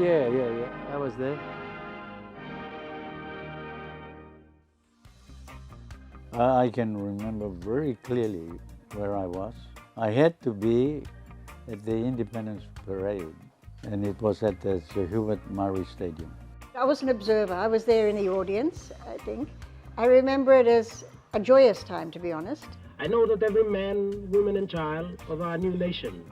yeah. I was there. I can remember very clearly where I was. I had to be at the Independence Parade, and it was at the Sir Hubert Murray Stadium. I was an observer. I was there in the audience, I think. I remember it as a joyous time, to be honest. I know that every man, woman and child of our new nation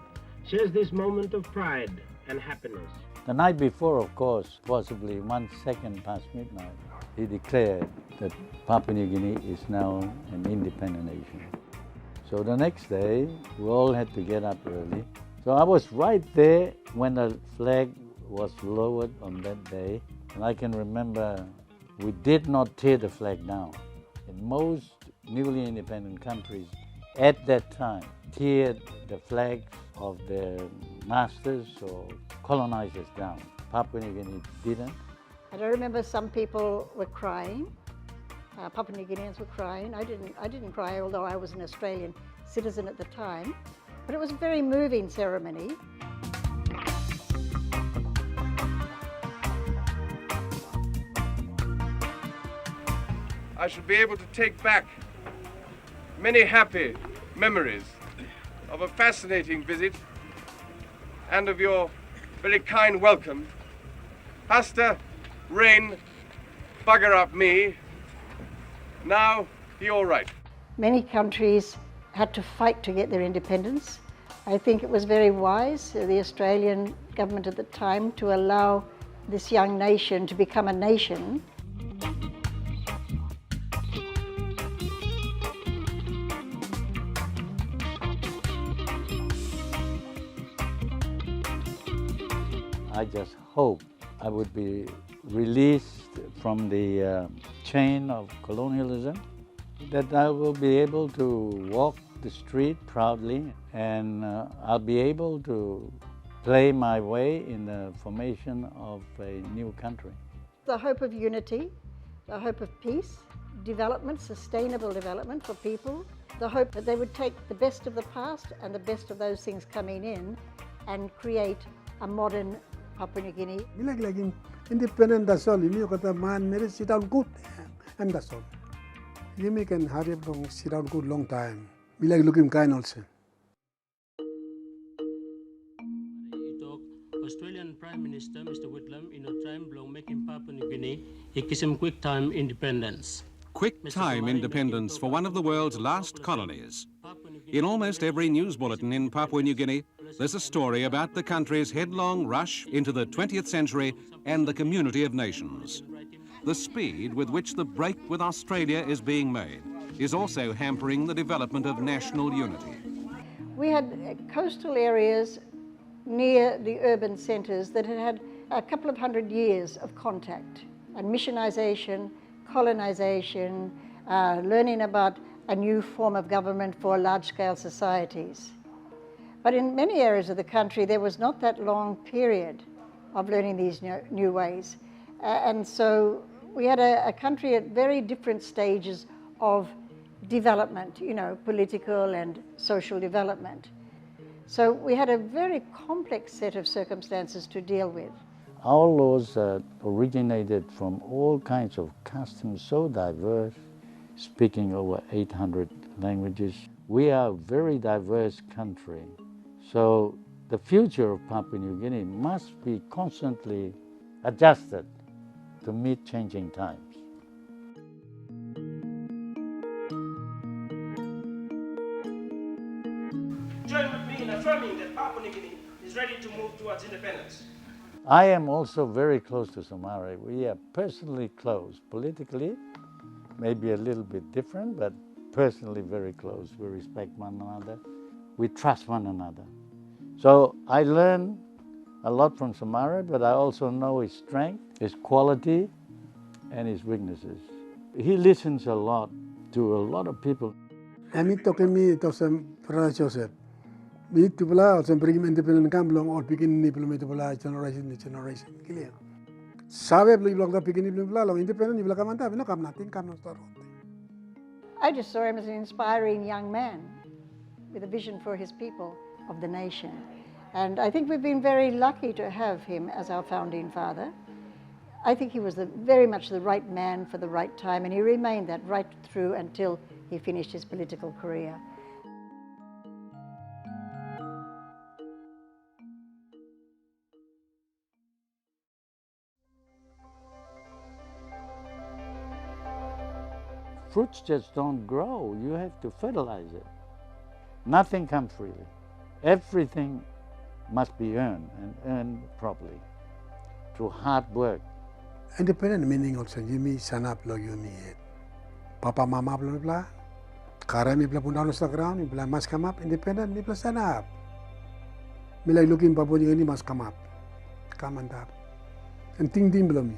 shares this moment of pride and happiness. The night before, of course, possibly 1 second past midnight, he declared that Papua New Guinea is now an independent nation. So the next day, we all had to get up early. So I was right there when the flag was lowered on that day. And I can remember we did not tear the flag down. In most newly independent countries at that time teared the flags of their masters or colonizers down. Papua New Guinea didn't. And I remember some people were crying. Papua New Guineans were crying. I didn't cry, although I was an Australian citizen at the time. But it was a very moving ceremony. I should be able to take back many happy memories of a fascinating visit and of your very kind welcome. Hasta, rain, bugger up me. Now you're right. Many countries had to fight to get their independence. I think it was very wise, the Australian government at the time, to allow this young nation to become a nation. I just hope I would be released from the chain of colonialism, that I will be able to walk the street proudly, and I'll be able to play my way in the formation of a new country. The hope of unity, the hope of peace, development, sustainable development for people, the hope that they would take the best of the past and the best of those things coming in and create a modern Papua New Guinea. Like independent, that's all. You kata man, maybe sit down good, and that's all. You can hurry up long, sit down good long time. We like looking kind also. Australian Prime Minister Mr. Whitlam in a time blow making Papua New Guinea a kism quick time independence. Quick time independence for one of the world's last colonies. In almost every news bulletin in Papua New Guinea, there's a story about the country's headlong rush into the 20th century and the community of nations. The speed with which the break with Australia is being made is also hampering the development of national unity. We had coastal areas near the urban centres that had had a couple of 100 years of contact and missionisation, colonisation, learning about a new form of government for large-scale societies. But in many areas of the country, there was not that long period of learning these new ways. And so we had a country at very different stages of development, political and social development. So we had a very complex set of circumstances to deal with. Our laws originated from all kinds of customs, so diverse, speaking over 800 languages. We are a very diverse country. So the future of Papua New Guinea must be constantly adjusted to meet changing times. Join with me in affirming that Papua New Guinea is ready to move towards independence. I am also very close to Somare. We are personally close. Politically, maybe a little bit different, but personally very close. We respect one another. We trust one another. So I learn a lot from Somare, but I also know his strength, his quality, and his weaknesses. He listens a lot to a lot of people. I'm talking me to some Brother Joseph. We to pula some bring independent come long or begin nipple me to pula generation. Clear. Sabe blog the begin nipple long independent nipple come and no come nothing come no start. I just saw him as an inspiring young man with a vision for his people of the nation. And I think we've been very lucky to have him as our founding father. I think he was very much the right man for the right time, and he remained that right through until he finished his political career. Fruits just don't grow. You have to fertilize it. Nothing comes freely. Everything must be earned, and earned properly through hard work. Independent meaning also Jimmy sanap lo yumi Papa mama bla bla. Kara mi bla punta sa ground, mi bla mas come up independent mi bla sanap. Mi like looking Papua New Guinea mas come up. Come and up. And ting bla mi.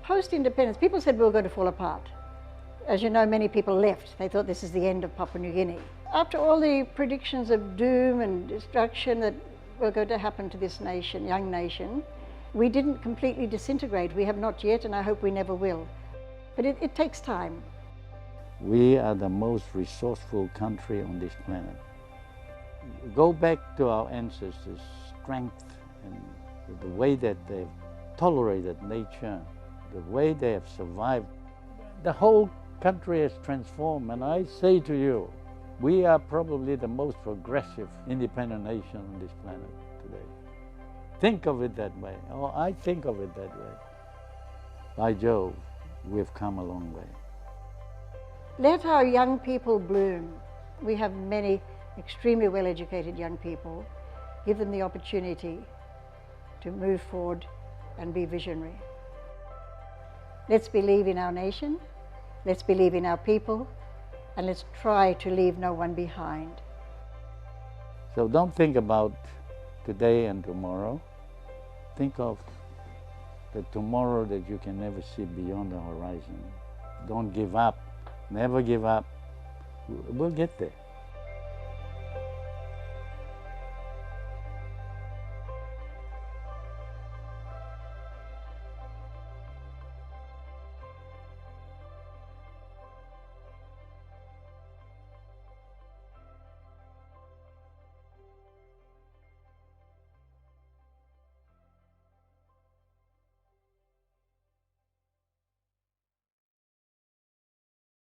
Post-independence, people said we were going to fall apart. As you know, many people left. They thought this is the end of Papua New Guinea. After all the predictions of doom and destruction that were going to happen to this nation, young nation, we didn't completely disintegrate. We have not yet, and I hope we never will. But it takes time. We are the most resourceful country on this planet. Go back to our ancestors' strength and the way that they've tolerated nature, the way they have survived. The whole country has transformed, and I say to you, we are probably the most progressive independent nation on this planet today. Think of it that way. Oh, I think of it that way. By Jove, we've come a long way. Let our young people bloom. We have many extremely well-educated young people. Give them the opportunity to move forward and be visionary. Let's believe in our nation, let's believe in our people, and let's try to leave no one behind. So don't think about today and tomorrow. Think of the tomorrow that you can never see beyond the horizon. Don't give up. Never give up. We'll get there.